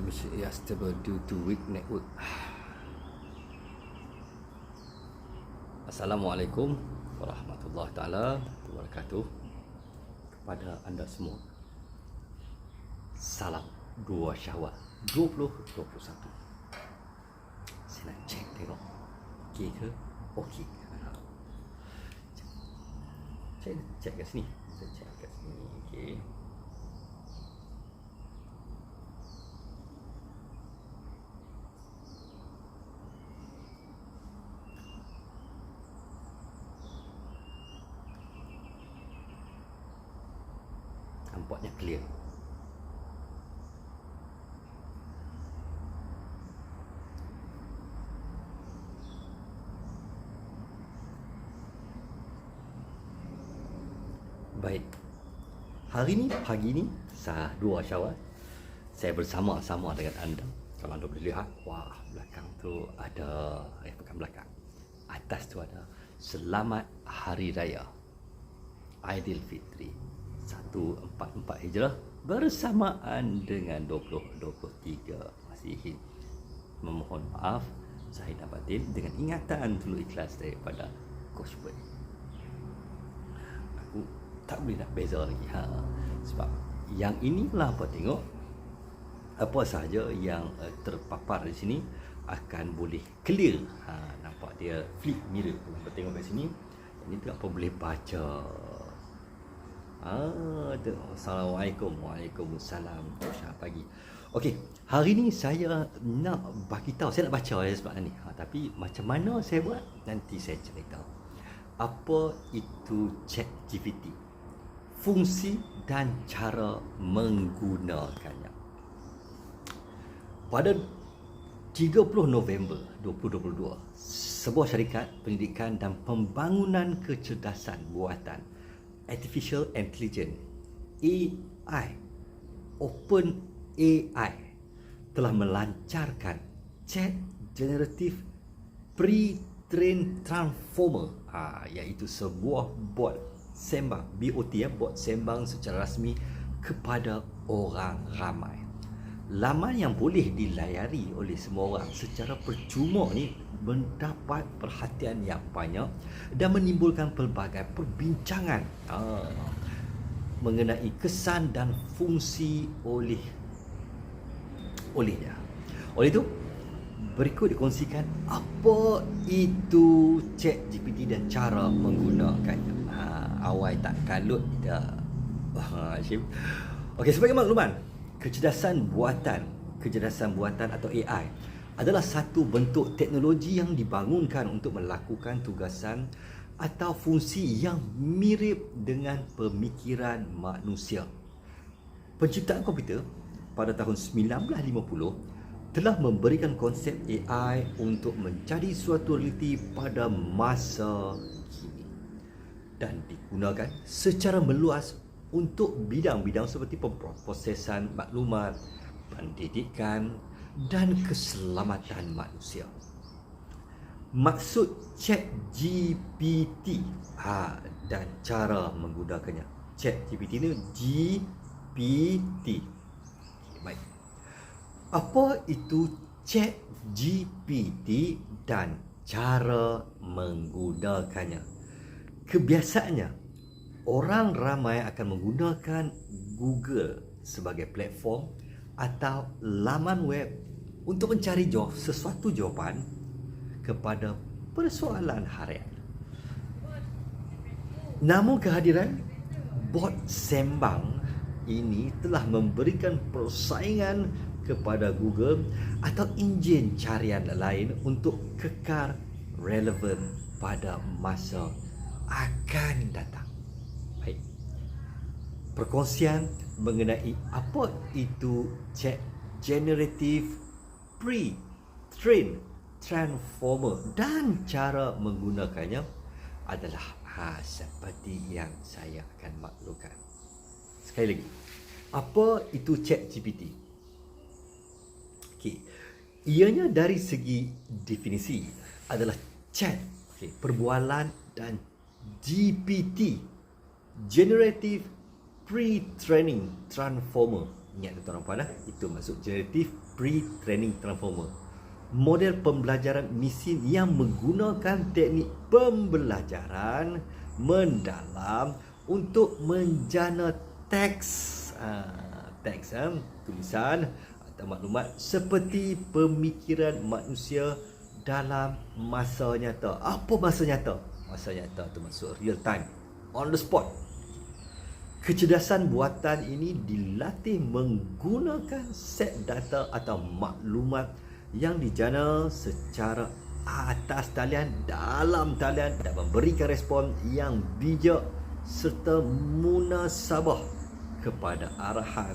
Transmission is stable due to weak network. Assalamualaikum warahmatullahi taala wabarakatuh kepada anda semua. Salam 2 Syawal 2021. Saya nak cek tengok okey ke? Okey. Cek kat sini. Kita cek kat sini. Okey. Nampaknya clear. Baik. Hari ni, pagi ni, 2 Syawal, saya bersama-sama dengan anda. Kalau anda boleh lihat, wah, belakang tu ada, bukan belakang, atas tu ada Selamat Hari Raya Aidilfitri 1444 Hijrah bersamaan dengan 2023 Masihi. Memohon maaf zahir dan batin dengan ingatan tulu ikhlas daripada Coach Boy. Aku tak boleh nak beza lagi sebab yang inilah apa tengok apa sahaja yang terpapar di sini akan boleh clear. Nampak dia flip mirror tu. Apa tengok kat sini. Ini tu apa boleh baca. Assalamualaikum. Waalaikumsalam. Selamat pagi. Okey, hari ni saya nak bagi tahu, saya nak baca sebab ni. Tapi macam mana saya buat nanti saya cerita. Apa itu ChatGPT? Fungsi dan cara menggunakannya. Pada 30 November 2022, sebuah syarikat pendidikan dan pembangunan kecerdasan buatan Artificial Intelligence AI OpenAI telah melancarkan Chat Generative Pre-trained Transformer, iaitu sebuah bot sembang BOT, bot sembang secara rasmi kepada orang ramai. Laman yang boleh dilayari oleh semua orang secara percuma ni mendapat perhatian yang banyak dan menimbulkan pelbagai perbincangan mengenai kesan dan fungsi olehnya. Oleh itu, berikut dikongsikan apa itu ChatGPT dan cara menggunakannya. Awal tak kalut dah. Okey, sebagai makluman, kecerdasan buatan atau AI adalah satu bentuk teknologi yang dibangunkan untuk melakukan tugasan atau fungsi yang mirip dengan pemikiran manusia. Penciptaan komputer pada tahun 1950 telah memberikan konsep AI untuk menjadi suatu realiti pada masa kini dan digunakan secara meluas untuk bidang-bidang seperti pemprosesan maklumat, pendidikan dan keselamatan manusia. Maksud ChatGPT dan cara menggunakannya. ChatGPT ni GPT. Baik. Apa itu ChatGPT dan cara menggunakannya? Kebiasaannya, orang ramai akan menggunakan Google sebagai platform atau laman web untuk mencari sesuatu jawapan kepada persoalan harian. Namun kehadiran bot sembang ini telah memberikan persaingan kepada Google atau enjin carian lain untuk kekal relevan pada masa akan datang. Baik. Perkongsian mengenai apa itu Chat Generative Pre-trained Transformer dan cara menggunakannya adalah seperti yang saya akan maklumkan. Sekali lagi, apa itu ChatGPT? Okey, ianya dari segi definisi adalah chat, perbualan, dan GPT, Generative Pre-training Transformer. Ingat tuan-tuan dan puan, itu maksud Generative Pre-Training Transformer. Model pembelajaran mesin yang menggunakan teknik pembelajaran mendalam untuk menjana teks, tulisan atau maklumat seperti pemikiran manusia dalam masa nyata. Apa masa nyata? Masa nyata tu maksud real time, on the spot. Kecerdasan buatan ini dilatih menggunakan set data atau maklumat yang dijana secara atas talian, dalam talian, dan memberikan respon yang bijak serta munasabah kepada arahan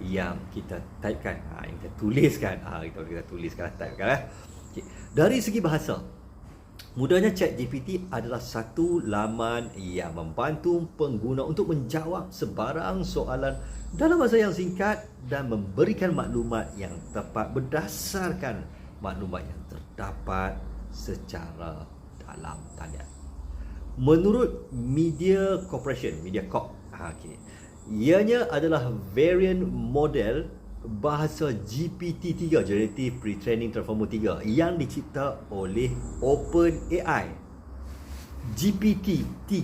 yang kita typekan, yang kita tuliskan. Kita tuliskan, typekan. Okay. Dari segi bahasa, mudahnya ChatGPT adalah satu laman yang membantu pengguna untuk menjawab sebarang soalan dalam masa yang singkat dan memberikan maklumat yang tepat berdasarkan maklumat yang terdapat secara dalam talian. Menurut Media Corporation, MediaCorp, ianya adalah variant model bahasa GPT-3, Generative Pre-Training Transformer 3, yang dicipta oleh OpenAI. GPT-3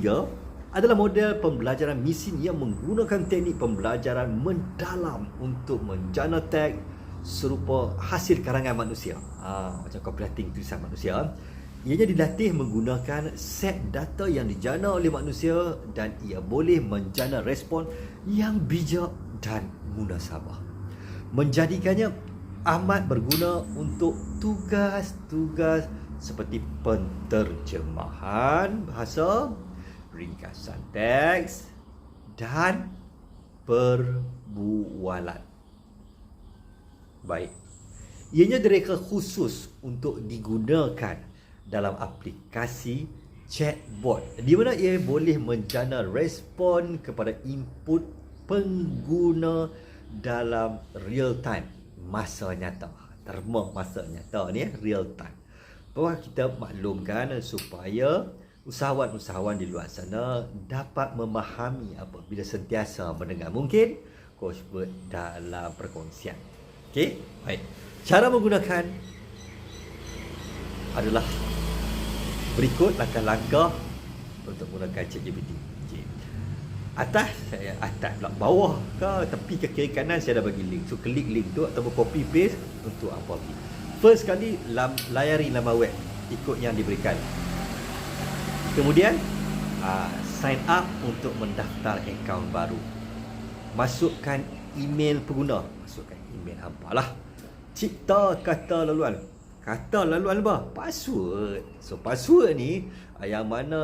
adalah model pembelajaran mesin yang menggunakan teknik pembelajaran mendalam untuk menjana teks serupa hasil karangan manusia. Macam copywriting tulisan manusia. Ianya dilatih menggunakan set data yang dijana oleh manusia dan ia boleh menjana respon yang bijak dan munasabah, menjadikannya amat berguna untuk tugas-tugas seperti penterjemahan bahasa, ringkasan teks dan perbualan. Baik. Ianya direka khusus untuk digunakan dalam aplikasi chatbot, di mana ia boleh menjana respon kepada input pengguna dalam real time, masa nyata. Terma masa nyata ni real time. Bahawa kita maklumkan supaya usahawan-usahawan di luar sana dapat memahami apabila sentiasa mendengar mungkin Coachbot dalam perkongsian. Okey, baik. Cara menggunakan adalah berikut langkah-langkah untuk menggunakan ChatGPT. Okay. Atas pula bawah ke tepi ke kiri kanan saya dah bagi link. So klik link tu atau copy paste untuk apa lagi. First kali layari laman web ikut yang diberikan. Kemudian sign up untuk mendaftar akaun baru. Masukkan email pengguna, masukkan email hampa lah. Cipta kata laluan. Kata laluan apa? Password. So password ni yang mana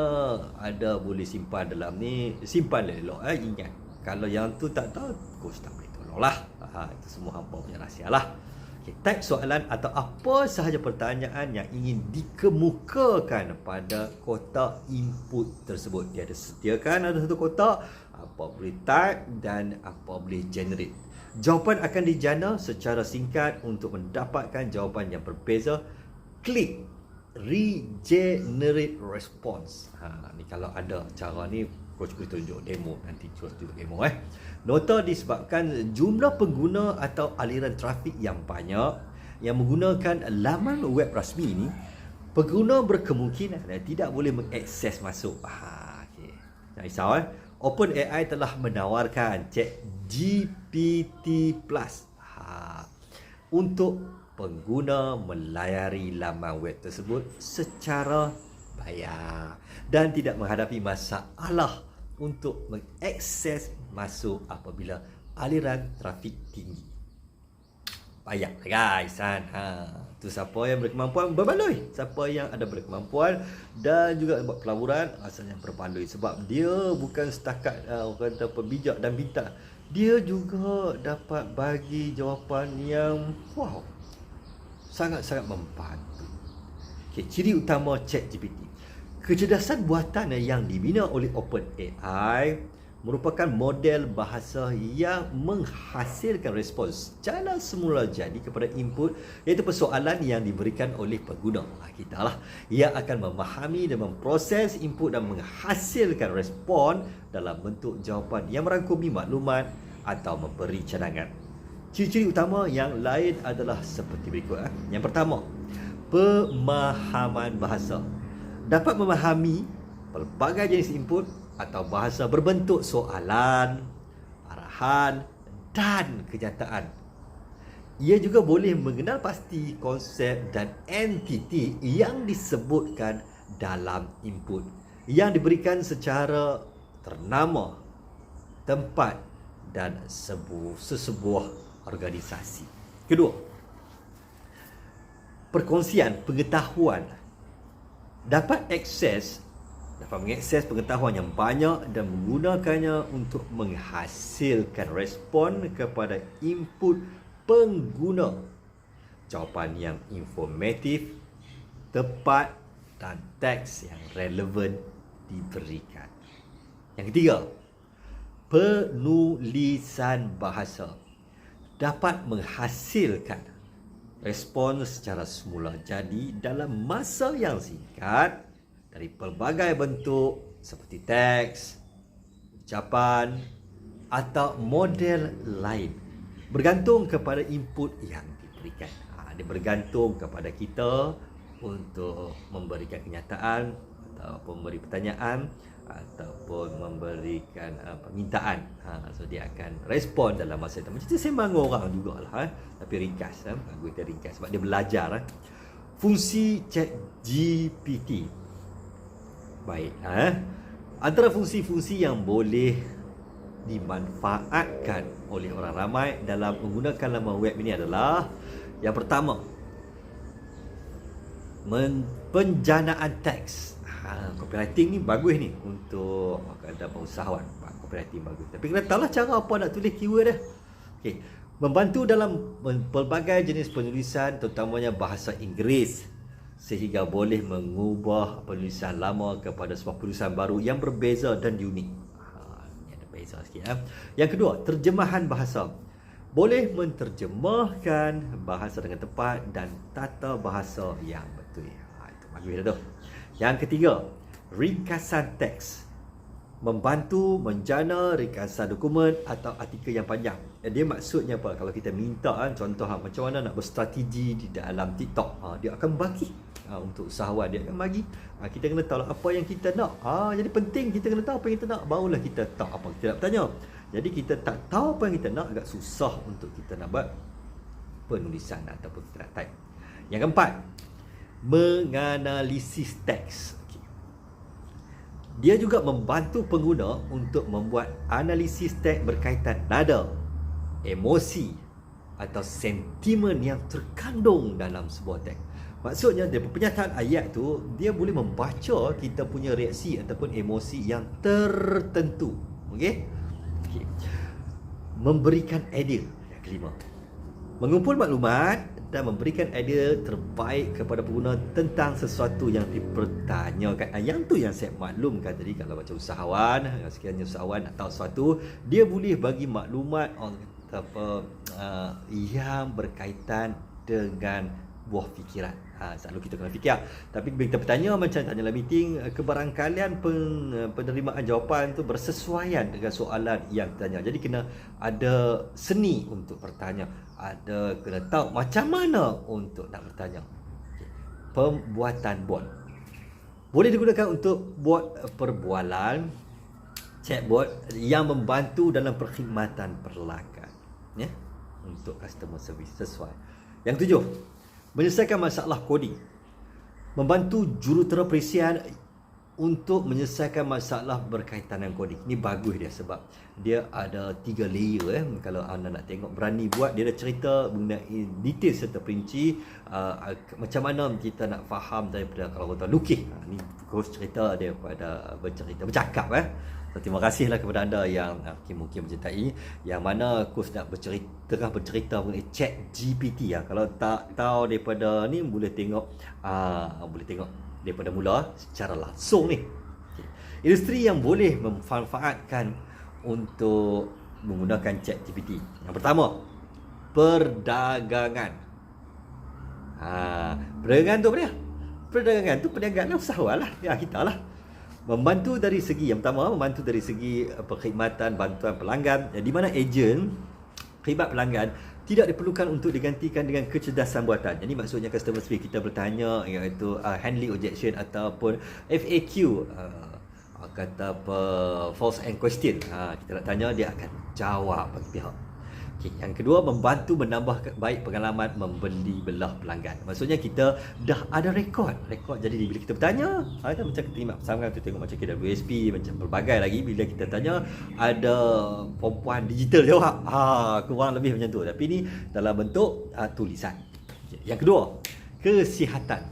ada boleh simpan dalam ni, simpan elok. Ingat, kalau yang tu tak tahu, coach tak boleh tolong lah. Itu semua hampa punya rahsia lah. Okay, type soalan atau apa sahaja pertanyaan yang ingin dikemukakan pada kotak input tersebut. Dia ada sediakan ada satu kotak, apa boleh type dan apa boleh generate. Jawapan akan dijana secara singkat. Untuk mendapatkan jawapan yang berbeza, klik regenerate response. Ni kalau ada cara ni, coach boleh tunjuk demo nanti. Coach tunjuk demo. Nota disebabkan jumlah pengguna atau aliran trafik yang banyak yang menggunakan laman web rasmi ini, pengguna berkemungkinan tidak boleh mengakses masuk. Okay. Jangan risau. OpenAI telah menawarkan ChatGPT Plus untuk pengguna melayari laman web tersebut secara bayar dan tidak menghadapi masalah untuk mengakses masuk apabila aliran trafik tinggi. Bayar guys. Tu siapa yang berkemampuan berbaloi, siapa yang ada berkemampuan dan juga buat pelaburan asalnya berbaloi, sebab dia bukan setakat orang kata pembijak dan pintar, dia juga dapat bagi jawapan yang wow, sangat-sangat membantu. Okay, ciri utama ChatGPT. Kecerdasan buatan yang dibina oleh OpenAI merupakan model bahasa yang menghasilkan respons secara semula jadi kepada input, iaitu persoalan yang diberikan oleh pengguna. Kita lah yang akan memahami dan memproses input dan menghasilkan respon dalam bentuk jawapan yang merangkumi maklumat atau memberi cadangan. Ciri-ciri utama yang lain adalah seperti berikut. Yang pertama, pemahaman bahasa. Dapat memahami pelbagai jenis input atau bahasa berbentuk soalan, arahan dan kenyataan. Ia juga boleh mengenal pasti konsep dan entiti yang disebutkan dalam input yang diberikan secara ternama, tempat dan sesebuah organisasi. Kedua, perkongsian pengetahuan. Dapat mengakses pengetahuan yang banyak dan menggunakannya untuk menghasilkan respon kepada input pengguna. Jawapan yang informatif, tepat dan teks yang relevan diberikan. Yang ketiga, penulisan bahasa. Dapat menghasilkan respon secara semula jadi dalam masa yang singkat dari pelbagai bentuk seperti teks, ucapan atau model lain, bergantung kepada input yang diberikan. Dia bergantung kepada kita untuk memberikan kenyataan ataupun memberi pertanyaan ataupun memberikan permintaan. So dia akan respon dalam masa itu. Macam tu sembang orang jugalah, tapi ringkas. Bagus dia ringkas sebab dia belajar. Fungsi ChatGPT. Baik. Antara fungsi-fungsi yang boleh dimanfaatkan oleh orang ramai dalam menggunakan laman web ini adalah yang pertama, penjanaan teks. Copywriting ni bagus ni untuk ada usahawan. Copywriting bagus. Tapi kena tahulah cara apa nak tulis keyword dia. Okey. Membantu dalam pelbagai jenis penulisan, terutamanya bahasa Inggeris, sehingga boleh mengubah penulisan lama kepada sebuah penulisan baru yang berbeza dan unik. Ini ada beza sikit. Yang kedua, terjemahan bahasa. Boleh menterjemahkan bahasa dengan tepat dan tata bahasa yang betul. Itu bagus dah tu. Yang ketiga, ringkasan teks. Membantu menjana ringkasan dokumen atau artikel yang panjang. Dia maksudnya apa? Kalau kita minta contoh macam mana nak berstrategi di dalam TikTok, dia akan bagi untuk usahawan, dia akan bagi. Kita kena tahu apa yang kita nak. Jadi penting kita kena tahu apa yang kita nak, barulah kita tahu apa kita nak bertanya. Jadi kita tak tahu apa yang kita nak, agak susah untuk kita nak buat penulisan ataupun kita nak type. Yang keempat, menganalisis teks. Dia juga membantu pengguna untuk membuat analisis teks berkaitan nada, emosi atau sentimen yang terkandung dalam sebuah teks. Maksudnya dari pernyataan ayat tu, dia boleh membaca kita punya reaksi ataupun emosi yang tertentu. Okey? Memberikan idea. Yang kelima, mengumpul maklumat dan memberikan idea terbaik kepada pengguna tentang sesuatu yang dipertanyakan. Yang tu yang saya maklumkan tadi, kalau macam usahawan, sekiranya usahawan nak tahu sesuatu, dia boleh bagi maklumat yang berkaitan dengan buah fikiran. Selalu kita kena fikir. Tapi bila kita bertanya macam tanya dalam meeting, kebarangkalian penerimaan jawapan tu bersesuaian dengan soalan yang ditanya. Jadi kena ada seni untuk bertanya, ada kena tahu macam mana untuk nak bertanya. Pembuatan bot boleh digunakan untuk buat perbualan chatbot yang membantu dalam perkhidmatan perlakan, untuk customer service sesuai. Yang tujuh, menyelesaikan masalah coding. Membantu jurutera perisian untuk menyelesaikan masalah berkaitan dengan coding. Ini bagus dia sebab dia ada 3 layer. Kalau anda nak tengok berani buat, dia ada cerita mengenai detail serta perinci macam mana kita nak faham daripada kalau kita lukis. Ini kos cerita daripada bercakap. So, terima kasihlah kepada anda yang mungkin menyertai, yang mana kos nak bercerita mengenai ChatGPT. Kalau tak tahu daripada ni, boleh tengok daripada mula secara langsung ni. Industri yang boleh memanfaatkan untuk menggunakan ChatGPT. Yang pertama, perdagangan. Perdagangan tu apa dia? Perdagangan tu perniagaan usahawan lah. Ya, kita lah. Membantu dari segi, yang pertama, membantu dari segi perkhidmatan bantuan pelanggan, di mana ejen khidmat pelanggan tidak diperlukan untuk digantikan dengan kecerdasan buatan. Jadi maksudnya customer service kita bertanya, iaitu handling objection ataupun FAQ, kata apa, false and question, kita nak tanya, dia akan jawab bagi pihak. Okay. Yang kedua, membantu menambah baik pengalaman membeli belah pelanggan. Maksudnya kita dah ada rekod. Jadi bila kita bertanya, macam kita terima pesanan, kita tengok macam KWSP, macam berbagai lagi. Bila kita tanya, ada perempuan digital jawab. Kurang lebih macam tu. Tapi ni dalam bentuk tulisan. Okay. Yang kedua, kesihatan.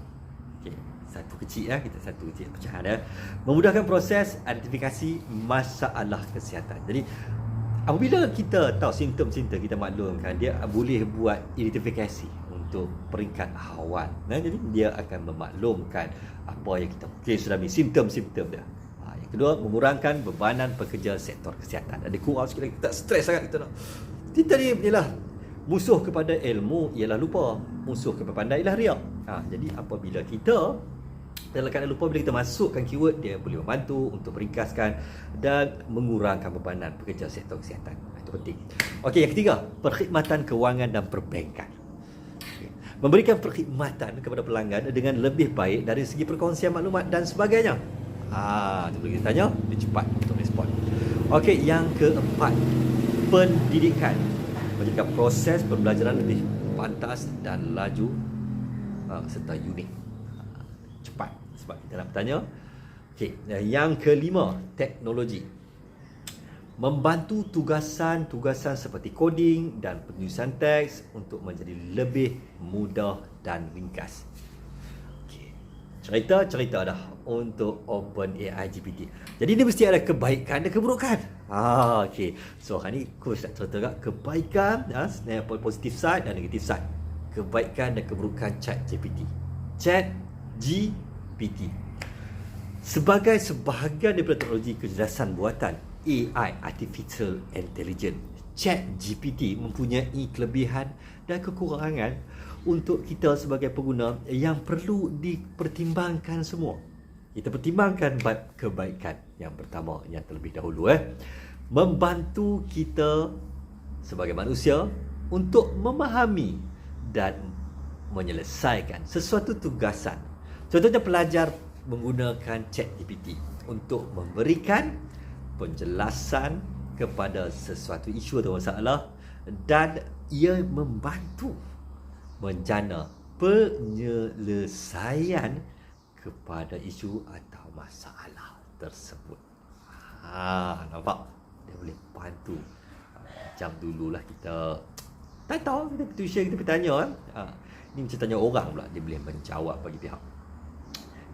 Okay. Satu kecil kita satu kecil pecahan memudahkan proses identifikasi masalah kesihatan. Jadi apabila kita tahu simptom-simptom, kita maklumkan, dia boleh buat identifikasi untuk peringkat awal. Jadi dia akan memaklumkan apa yang kita mungkin sudah ambil simptom-simptom dia. Yang kedua, mengurangkan bebanan pekerja sektor kesihatan. Ada kurang sikit lagi, tak stres sangat kita ni ialah musuh kepada ilmu ialah lupa, musuh kepada pandai ialah riak. Jadi apabila kita dalam keadaan lupa, bila kita masukkan keyword, dia boleh membantu untuk meringkaskan dan mengurangkan bebanan pekerja sektor kesihatan. Itu penting. Okey, yang ketiga, perkhidmatan kewangan dan perbankan. Memberikan perkhidmatan kepada pelanggan dengan lebih baik dari segi perkongsian maklumat dan sebagainya. Itu boleh kita tanya, dia cepat untuk respon. Okey, yang keempat, pendidikan. Menjadikan proses pembelajaran lebih pantas dan laju serta unik. Cepat sebab kita nak bertanya. Okey, yang kelima, teknologi. Membantu tugasan-tugasan seperti coding dan penulisan teks untuk menjadi lebih mudah dan ringkas. Okey, cerita dah untuk OpenAI GPT. Jadi dia mesti ada kebaikan dan keburukan. Okey. So hari ni coach nak cerita kebaikan, positive side dan negative side. Kebaikan dan keburukan ChatGPT. Sebagai sebahagian daripada teknologi kecerdasan buatan AI, Artificial Intelligence, ChatGPT mempunyai kelebihan dan kekurangan untuk kita sebagai pengguna yang perlu dipertimbangkan semua. Kita pertimbangkan kebaikan. Yang pertama, yang terlebih dahulu membantu kita sebagai manusia untuk memahami dan menyelesaikan sesuatu tugasan. Contohnya pelajar menggunakan ChatGPT untuk memberikan penjelasan kepada sesuatu isu atau masalah, dan ia membantu menjana penyelesaian kepada isu atau masalah tersebut. Nampak? Dia boleh bantu. Macam dululah kita tak tahu, kita tuition, kita bertanya ni macam tanya orang pula, dia boleh menjawab bagi pihak.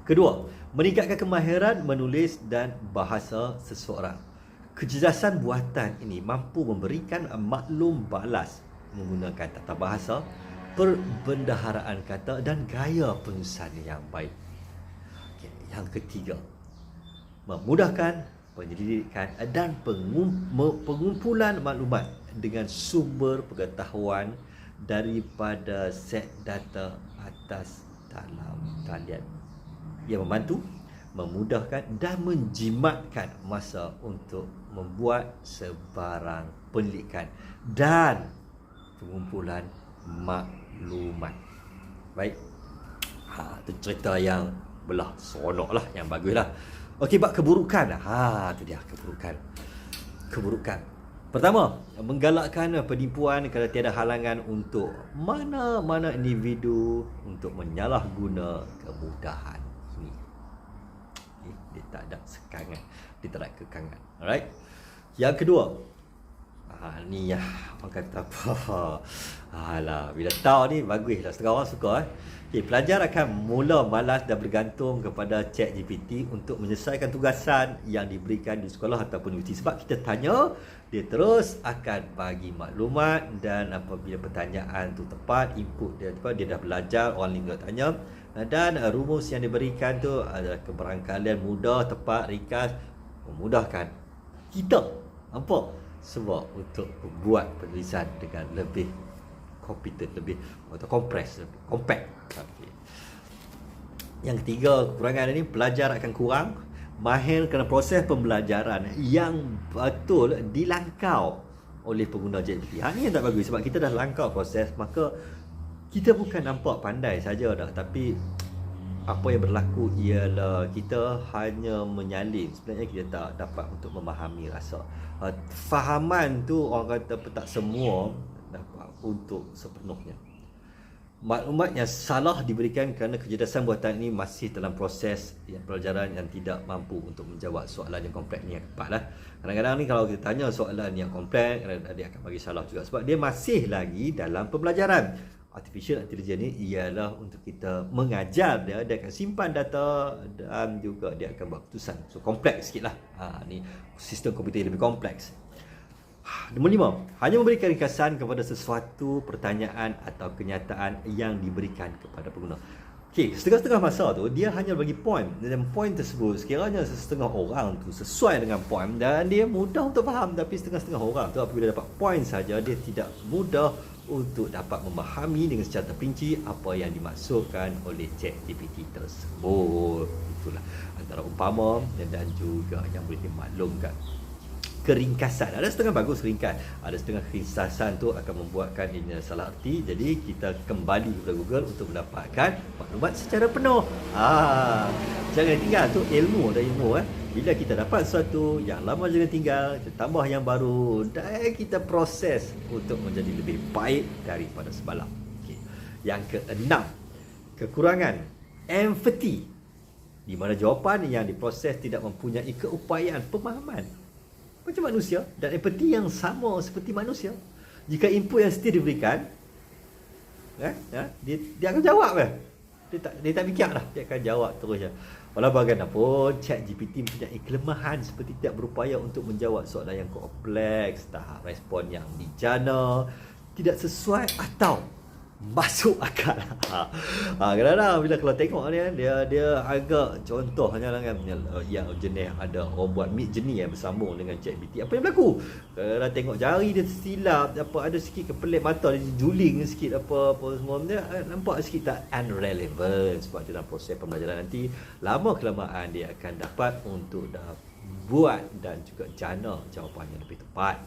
Kedua, meningkatkan kemahiran menulis dan bahasa seseorang. Kecerdasan buatan ini mampu memberikan maklum balas menggunakan tata bahasa, perbendaharaan kata dan gaya penulisan yang baik. Okay. Yang ketiga, memudahkan penyelidikan dan pengumpulan maklumat dengan sumber pengetahuan daripada set data atas dalam talian. Ia membantu, memudahkan dan menjimatkan masa untuk membuat sebarang penyelidikan dan pengumpulan maklumat. Baik. Itu cerita yang belah seronok lah, yang bagus lah. Okey, bab keburukan. Itu dia keburukan. Pertama, menggalakkan penipuan kerana tiada halangan untuk mana-mana individu untuk menyalahguna kemudahan ini. Dia tak ada sekangan, dia tak ada kekangan. Alright. Yang kedua, ni orang kata apa? Bila tahu ni baguslah, setengah orang suka. Okay, pelajar akan mula malas dan bergantung kepada ChatGPT untuk menyelesaikan tugasan yang diberikan di sekolah ataupun universiti. Sebab kita tanya, dia terus akan bagi maklumat, dan apabila pertanyaan tu tepat, input dia tepat, dia dah belajar, orang lain tanya, dan rumus yang diberikan tu adalah keberangkalian mudah, tepat, ringkas, memudahkan kita. Nampak? Sebab untuk membuat penulisan dengan lebih competent, lebih atau kompres, lebih compact. Okay. Yang ketiga, kekurangan ini, pelajar akan kurang mahir kerana proses pembelajaran yang betul dilangkau oleh pengguna ChatGPT. Ni yang tak bagus sebab kita dah langkah proses, maka kita bukan nampak pandai saja dah, tapi apa yang berlaku ialah kita hanya menyalin. Sebenarnya kita tak dapat untuk memahami rasa. Fahaman tu orang kata tak semua dapat untuk sepenuhnya. Maklumat yang salah diberikan kerana kecerdasan buatan ini masih dalam proses pelajaran yang tidak mampu untuk menjawab soalan yang kompleks ni. Lah. Kadang-kadang ni kalau kita tanya soalan yang kompleks, dia akan bagi salah juga sebab dia masih lagi dalam pembelajaran. Artificial intelligence ni ialah untuk kita mengajar dia akan simpan data dan juga dia akan buat keputusan. So kompleks sikit lah. Ni sistem komputer yang lebih kompleks. Nombor 5, hanya memberikan ringkasan kepada sesuatu pertanyaan atau kenyataan yang diberikan kepada pengguna. Okey, setengah-setengah masa tu dia hanya bagi point, dan point tersebut sekiranya setengah orang tu sesuai dengan point dan dia mudah untuk faham, tapi setengah-setengah orang tu apabila dapat point saja dia tidak mudah untuk dapat memahami dengan secara terperinci apa yang dimaksudkan oleh ChatGPT tersebut. Itulah antara umpama dan juga yang boleh dimaklumkan. Keringkasan, ada setengah bagus ringkas, ada setengah ringkasan tu akan membuatkan ini salah arti. Jadi kita kembali kepada Google untuk mendapatkan maklumat secara penuh. Jangan tinggal tu ilmu dan ilmu. Bila kita dapat sesuatu yang lama jangan tinggal, kita tambah yang baru dan kita proses untuk menjadi lebih baik daripada semalam. Okay. Yang keenam, kekurangan empathy, di mana jawapan yang diproses tidak mempunyai keupayaan pemahaman macam manusia dan empati yang sama seperti manusia. Jika input yang setia diberikan, dia akan jawab . Dia tak fikir dah, dia akan jawab terus je. Walau bagaimanapun, ChatGPT mempunyai kelemahan seperti tidak berupaya untuk menjawab soalan yang kompleks, tahap respon yang bijana, tidak sesuai atau masuk akal. Kadang-kadang bila kalau tengok ni dia agak contohnya lah kan, yang jenis ada orang buat Mid Journey yang bersambung dengan ChatGPT. Apa yang berlaku? Kadang tengok jari dia tersilap, apa ada sikit kepelik mata dia juling sikit apa semua dia nampak sikit tak unrelevant sebab dalam proses pembelajaran nanti lama kelamaan dia akan dapat untuk buat dan juga jana jawapan yang lebih tepat.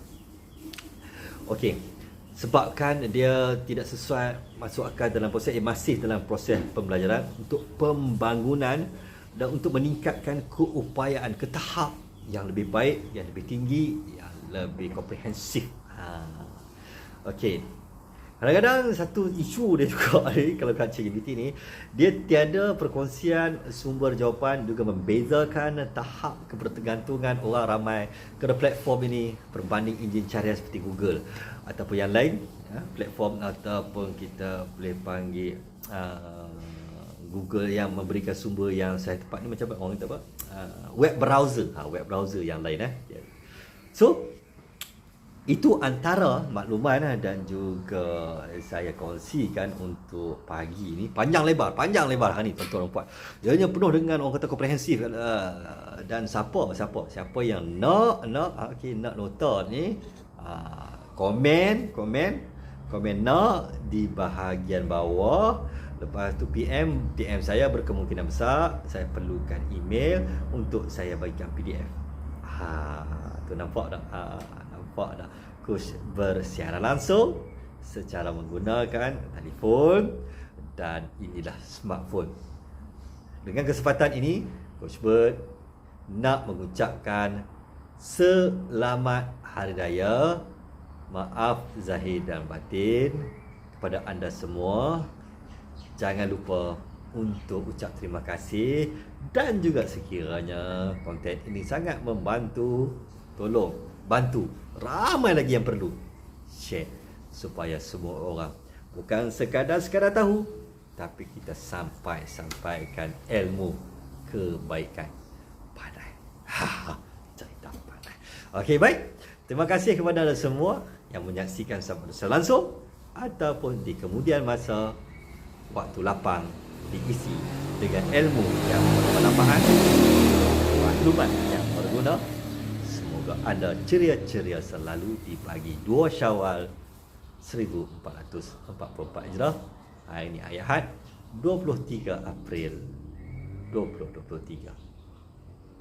Okey. Sebabkan dia tidak sesuai masuk akal dalam proses, masih dalam proses pembelajaran untuk pembangunan dan untuk meningkatkan keupayaan ke tahap yang lebih baik, yang lebih tinggi, yang lebih komprehensif. Okey. Kadang-kadang satu isu dia juga kalau kat ChatGPT ni, dia tiada perkongsian sumber jawapan, juga membezakan tahap kebergantungan orang ramai kepada platform ini berbanding enjin carian seperti Google ataupun yang lain, platform ataupun kita boleh panggil Google yang memberikan sumber yang saya tepat ni macam orang kata apa? Web browser yang lain . So itu antara makluman dan juga saya kongsikan untuk pagi ni. Panjang lebar hari ni tuan-tuan dan puan. Ianya penuh dengan orang kata komprehensif, dan siapa yang nak nota ni, komen nak di bahagian bawah. Lepas tu PM saya berkemungkinan besar saya perlukan email untuk saya bagikan PDF. Tu nampak tak? Coach bersiaran langsung secara menggunakan telefon dan inilah smartphone. Dengan kesempatan ini, Coach Bird nak mengucapkan selamat Hari Raya, maaf zahir dan batin kepada anda semua. Jangan lupa untuk ucap terima kasih dan juga sekiranya konten ini sangat membantu, tolong bantu ramai lagi yang perlu share supaya semua orang bukan sekadar tahu, tapi kita sampaikan ilmu kebaikan pandai. Cerita pandai. Okey, baik. Terima kasih kepada anda semua yang menyaksikan secara langsung ataupun di kemudian masa. Waktu lapang diisi dengan ilmu yang bermanfaat, maklumat yang berguna. Semoga anda ceria-ceria selalu di pagi 2 Syawal 1444 Hijrah. Hari ini hari Ahad 23 April 2023.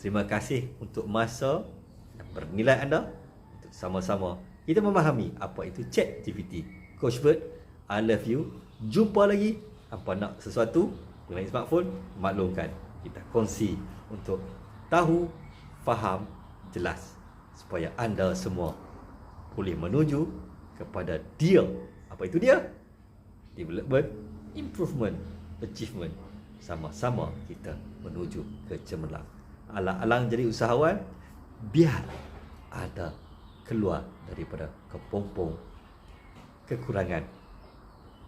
Terima kasih untuk masa yang bernilai anda untuk sama-sama kita memahami apa itu ChatGPT. Coach Bert, I love you. Jumpa lagi. Apa nak sesuatu mengenai smartphone, maklumkan. Kita kongsi untuk tahu, faham, jelas, supaya anda semua boleh menuju kepada dia. Apa itu dia? Development, improvement, achievement. Sama-sama kita menuju ke cemerlang. Alang-alang jadi usahawan, biar ada keluar daripada kepompong kekurangan.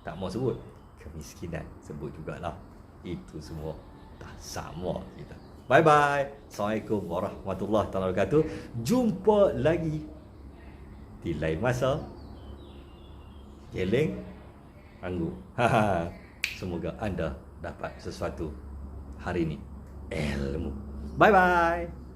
Tak mau sebut kemiskinan, sebut jugalah. Itu semua dah sama kita. Bye-bye. Assalamualaikum warahmatullahi wabarakatuh. Jumpa lagi di lain masa. Geleng anggu. Semoga anda dapat sesuatu hari ini. Ilmu. Bye-bye.